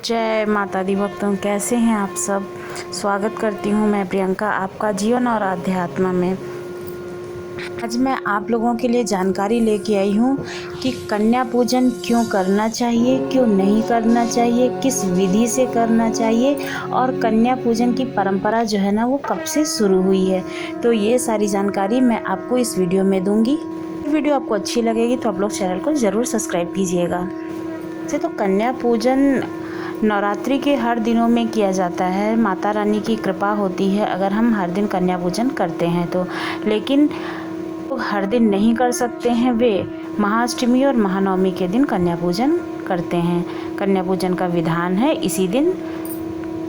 जय माता दी भक्तों, कैसे हैं आप सब। स्वागत करती हूं मैं प्रियंका आपका जीवन और आध्यात्म में। आज मैं आप लोगों के लिए जानकारी लेके आई हूं कि कन्या पूजन क्यों करना चाहिए, क्यों नहीं करना चाहिए, किस विधि से करना चाहिए और कन्या पूजन की परंपरा जो है ना वो कब से शुरू हुई है। तो ये सारी जानकारी मैं आपको इस वीडियो में दूंगी। वीडियो आपको अच्छी लगेगी तो आप लोग चैनल को ज़रूर सब्सक्राइब कीजिएगा। तो कन्या पूजन नवरात्रि के हर दिनों में किया जाता है। माता रानी की कृपा होती है अगर हम हर दिन कन्या पूजन करते हैं तो, लेकिन तो हर दिन नहीं कर सकते हैं। वे महाअष्टमी और महानवमी के दिन कन्या पूजन करते हैं। कन्या पूजन का विधान है इसी दिन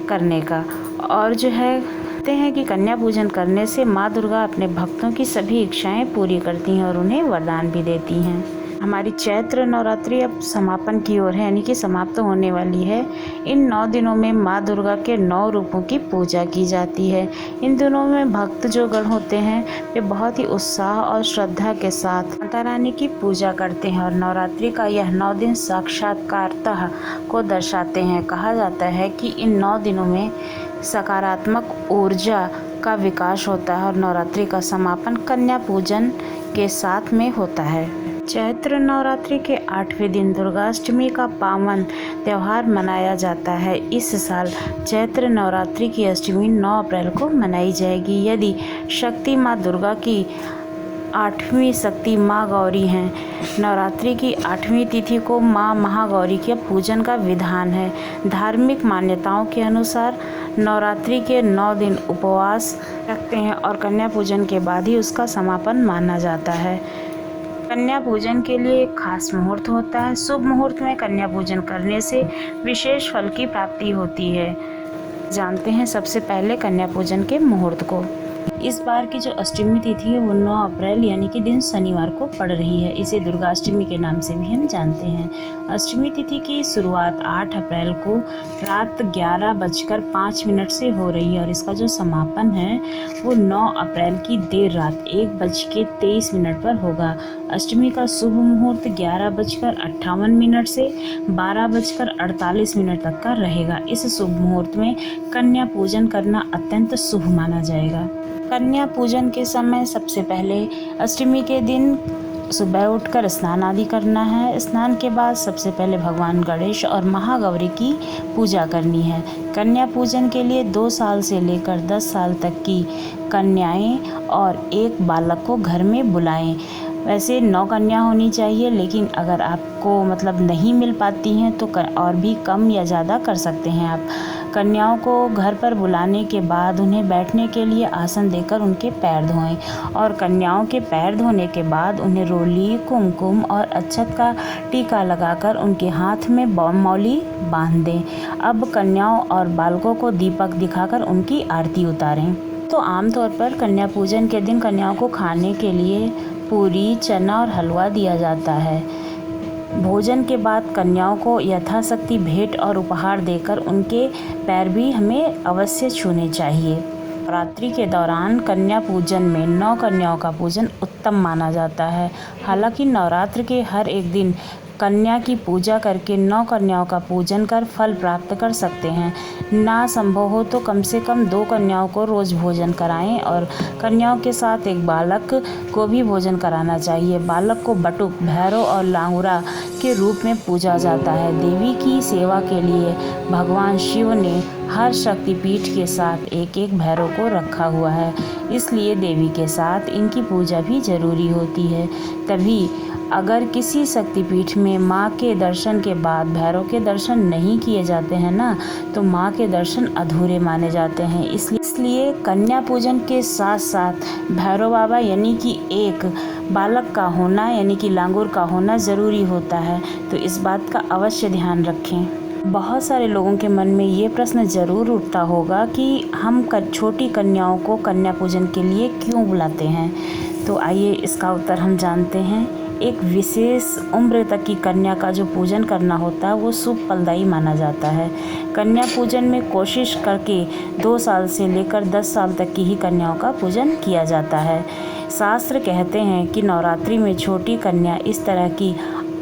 करने का। और जो है कहते हैं कि कन्या पूजन करने से माँ दुर्गा अपने भक्तों की सभी इच्छाएं पूरी करती हैं और उन्हें वरदान भी देती हैं। हमारी चैत्र नवरात्रि अब समापन की ओर है, यानी कि समाप्त होने वाली है। इन 9 दिनों में माँ दुर्गा के 9 रूपों की पूजा की जाती है। इन दिनों में भक्त जो गण होते हैं वे बहुत ही उत्साह और श्रद्धा के साथ माता रानी की पूजा करते हैं और नवरात्रि का यह 9 दिन साक्षात्कारतः को दर्शाते हैं। कहा जाता है कि इन 9 दिनों में सकारात्मक ऊर्जा का विकास होता है और नवरात्रि का समापन कन्या पूजन के साथ में होता है। चैत्र नवरात्रि के 8वें दिन दुर्गाष्टमी का पावन त्यौहार मनाया जाता है। इस साल चैत्र नवरात्रि की अष्टमी 9 अप्रैल को मनाई जाएगी। यदि शक्ति माँ दुर्गा की 8वीं शक्ति माँ गौरी हैं, नवरात्रि की 8वीं तिथि को माँ महागौरी के पूजन का विधान है। धार्मिक मान्यताओं के अनुसार नवरात्रि के 9 दिन उपवास रखते हैं और कन्या पूजन के बाद ही उसका समापन माना जाता है। कन्या पूजन के लिए एक खास मुहूर्त होता है। शुभ मुहूर्त में कन्या पूजन करने से विशेष फल की प्राप्ति होती है। जानते हैं सबसे पहले कन्या पूजन के मुहूर्त को। इस बार की जो अष्टमी तिथि है वो 9 अप्रैल यानी कि दिन शनिवार को पड़ रही है। इसे दुर्गाष्टमी के नाम से भी हम जानते हैं। अष्टमी तिथि की शुरुआत 8 अप्रैल को रात 11:05 से हो रही है और इसका जो समापन है वो 9 अप्रैल की देर रात 1:23 पर होगा। अष्टमी का शुभ मुहूर्त 11:58 से 12:48 तक का रहेगा। इस शुभ मुहूर्त में कन्या पूजन करना अत्यंत शुभ माना जाएगा। कन्या पूजन के समय सबसे पहले अष्टमी के दिन सुबह उठकर स्नान आदि करना है। स्नान के बाद सबसे पहले भगवान गणेश और महागौरी की पूजा करनी है। कन्या पूजन के लिए 2 साल से लेकर 10 साल तक की कन्याएं और एक बालक को घर में बुलाएं। वैसे 9 कन्या होनी चाहिए, लेकिन अगर आपको नहीं मिल पाती हैं तो और भी कम या ज़्यादा कर सकते हैं आप। कन्याओं को घर पर बुलाने के बाद उन्हें बैठने के लिए आसन देकर उनके पैर धोएं और कन्याओं के पैर धोने के बाद उन्हें रोली, कुमकुम और अक्षत का टीका लगाकर उनके हाथ में मौली बांध दें। अब कन्याओं और बालकों को दीपक दिखाकर उनकी आरती उतारें। तो आमतौर पर कन्या पूजन के दिन कन्याओं को खाने के लिए पूरी, चना और हलवा दिया जाता है। भोजन के बाद कन्याओं को यथाशक्ति भेंट और उपहार देकर उनके पैर भी हमें अवश्य छूने चाहिए। नवरात्रि के दौरान कन्या पूजन में 9 कन्याओं का पूजन उत्तम माना जाता है। हालांकि नवरात्र के हर एक दिन कन्या की पूजा करके 9 कन्याओं का पूजन कर फल प्राप्त कर सकते हैं। ना संभव हो तो कम से कम 2 कन्याओं को रोज़ भोजन कराएं और कन्याओं के साथ एक बालक को भी भोजन कराना चाहिए। बालक को बटुक, भैरव और लांगुरा के रूप में पूजा जाता है। देवी की सेवा के लिए भगवान शिव ने हर शक्तिपीठ के साथ एक एक भैरव को रखा हुआ है, इसलिए देवी के साथ इनकी पूजा भी जरूरी होती है। तभी अगर किसी शक्तिपीठ में माँ के दर्शन के बाद भैरव के दर्शन नहीं किए जाते हैं ना, तो माँ के दर्शन अधूरे माने जाते हैं। इसलिए कन्या पूजन के साथ साथ भैरव बाबा यानी कि एक बालक का होना यानी कि लांगुर का होना ज़रूरी होता है। तो इस बात का अवश्य ध्यान रखें। बहुत सारे लोगों के मन में ये प्रश्न ज़रूर उठता होगा कि हम छोटी कन्याओं को कन्या पूजन के लिए क्यों बुलाते हैं। तो आइए इसका उत्तर हम जानते हैं। एक विशेष उम्र तक की कन्या का जो पूजन करना होता है वो शुभ फलदायी माना जाता है। कन्या पूजन में कोशिश करके 2 साल से लेकर 10 साल तक की ही कन्याओं का पूजन किया जाता है। शास्त्र कहते हैं कि नवरात्रि में छोटी कन्या इस तरह की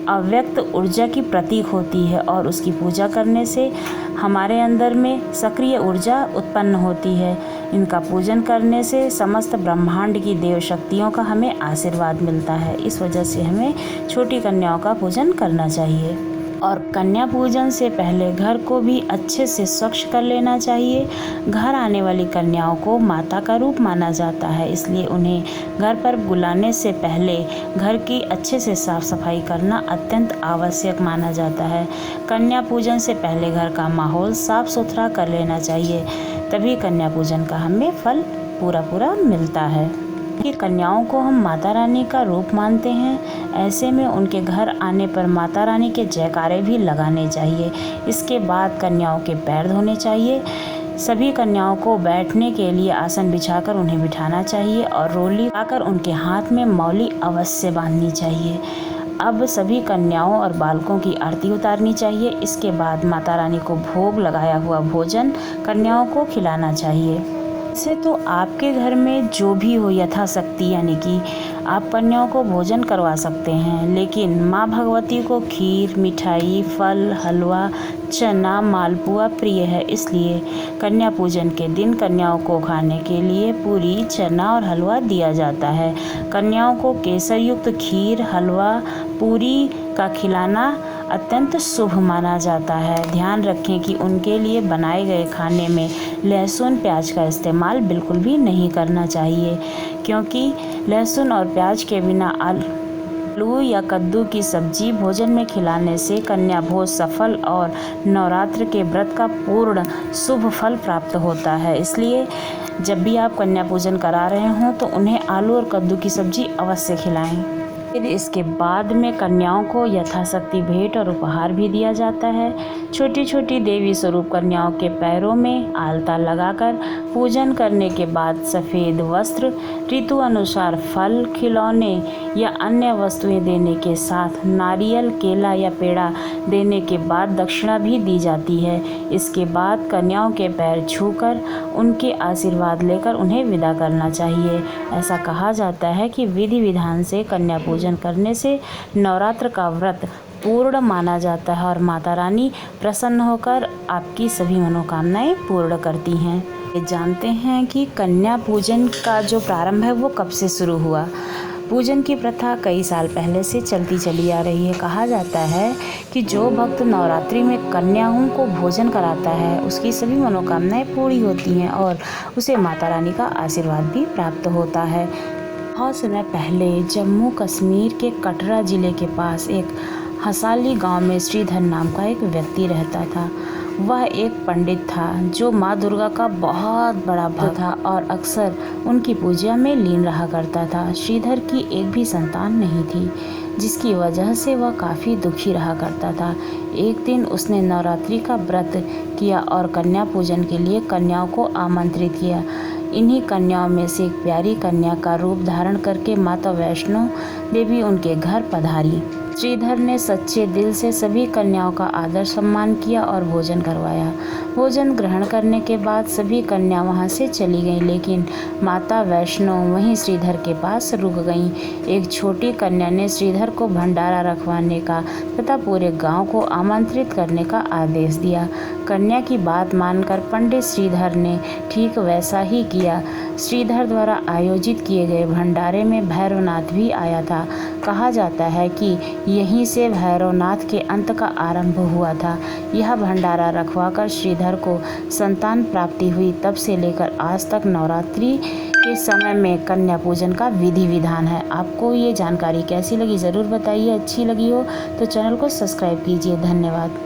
अव्यक्त ऊर्जा की प्रतीक होती है और उसकी पूजा करने से हमारे अंदर में सक्रिय ऊर्जा उत्पन्न होती है। इनका पूजन करने से समस्त ब्रह्मांड की देव शक्तियों का हमें आशीर्वाद मिलता है। इस वजह से हमें छोटी कन्याओं का पूजन करना चाहिए। और कन्या पूजन से पहले घर को भी अच्छे से स्वच्छ कर लेना चाहिए। घर आने वाली कन्याओं को माता का रूप माना जाता है, इसलिए उन्हें घर पर बुलाने से पहले घर की अच्छे से साफ सफाई करना अत्यंत आवश्यक माना जाता है। कन्या पूजन से पहले घर का माहौल साफ सुथरा कर लेना चाहिए, तभी कन्या पूजन का हमें फल पूरा मिलता है। कि कन्याओं को हम माता रानी का रूप मानते हैं, ऐसे में उनके घर आने पर माता रानी के जयकारे भी लगाने चाहिए। इसके बाद कन्याओं के पैर धोने चाहिए। सभी कन्याओं को बैठने के लिए आसन बिछाकर उन्हें बिठाना चाहिए और रोली लाकर उनके हाथ में मौली अवश्य बांधनी चाहिए। अब सभी कन्याओं और बालकों की आरती उतारनी चाहिए। इसके बाद माता रानी को भोग लगाया हुआ भोजन कन्याओं को खिलाना चाहिए। वैसे तो आपके घर में जो भी हो यथाशक्ति, यानी कि आप कन्याओं को भोजन करवा सकते हैं, लेकिन माँ भगवती को खीर, मिठाई, फल, हलवा, चना, मालपुआ प्रिय है। इसलिए कन्या पूजन के दिन कन्याओं को खाने के लिए पूरी, चना और हलवा दिया जाता है। कन्याओं को केसर युक्त खीर, हलवा, पूरी का खिलाना अत्यंत शुभ माना जाता है। ध्यान रखें कि उनके लिए बनाए गए खाने में लहसुन प्याज का इस्तेमाल बिल्कुल भी नहीं करना चाहिए, क्योंकि लहसुन और प्याज के बिना आलू या कद्दू की सब्जी भोजन में खिलाने से कन्या भोज सफल और नवरात्र के व्रत का पूर्ण शुभ फल प्राप्त होता है। इसलिए जब भी आप कन्या पूजन करा रहे हों तो उन्हें आलू और कद्दू की सब्जी अवश्य खिलाएं। फिर इसके बाद में कन्याओं को यथाशक्ति भेंट और उपहार भी दिया जाता है। छोटी छोटी देवी स्वरूप कन्याओं के पैरों में आलता लगाकर पूजन करने के बाद सफ़ेद वस्त्र, ऋतु अनुसार फल, खिलौने या अन्य वस्तुएं देने के साथ नारियल, केला या पेड़ा देने के बाद दक्षिणा भी दी जाती है। इसके बाद कन्याओं के पैर छूकर उनके आशीर्वाद लेकर उन्हें विदा करना चाहिए। ऐसा कहा जाता है कि विधि विधान से कन्या पूजन करने से नवरात्र का व्रत पूर्ण माना जाता है और माता रानी प्रसन्न होकर आपकी सभी मनोकामनाएं पूर्ण करती हैं। ये जानते हैं कि कन्या पूजन का जो प्रारंभ है वो कब से शुरू हुआ। पूजन की प्रथा कई साल पहले से चलती चली आ रही है। कहा जाता है कि जो भक्त नवरात्रि में कन्याओं को भोजन कराता है उसकी सभी मनोकामनाएं पूरी होती हैं और उसे माता रानी का आशीर्वाद भी प्राप्त होता है। बहुत समय पहले जम्मू कश्मीर के कटरा ज़िले के पास एक हसाली गांव में श्रीधर नाम का एक व्यक्ति रहता था। वह एक पंडित था जो माँ दुर्गा का बहुत बड़ा भक्त था और अक्सर उनकी पूजा में लीन रहा करता था। श्रीधर की एक भी संतान नहीं थी, जिसकी वजह से वह काफ़ी दुखी रहा करता था। एक दिन उसने नवरात्रि का व्रत किया और कन्या पूजन के लिए कन्याओं को आमंत्रित किया। इन्हीं कन्याओं में से एक प्यारी कन्या का रूप धारण करके माता वैष्णो देवी उनके घर पधारी। श्रीधर ने सच्चे दिल से सभी कन्याओं का आदर सम्मान किया और भोजन करवाया। भोजन ग्रहण करने के बाद सभी कन्या वहां से चली गईं, लेकिन माता वैष्णो वहीं श्रीधर के पास रुक गईं। एक छोटी कन्या ने श्रीधर को भंडारा रखवाने का तथा पूरे गांव को आमंत्रित करने का आदेश दिया। कन्या की बात मानकर पंडित श्रीधर ने ठीक वैसा ही किया। श्रीधर द्वारा आयोजित किए गए भंडारे में भैरवनाथ भी आया था। कहा जाता है कि यहीं से भैरवनाथ के अंत का आरंभ हुआ था। यह भंडारा रखवाकर श्रीधर को संतान प्राप्ति हुई। तब से लेकर आज तक नवरात्रि के समय में कन्या पूजन का विधि विधान है। आपको ये जानकारी कैसी लगी ज़रूर बताइए। अच्छी लगी हो तो चैनल को सब्सक्राइब कीजिए। धन्यवाद।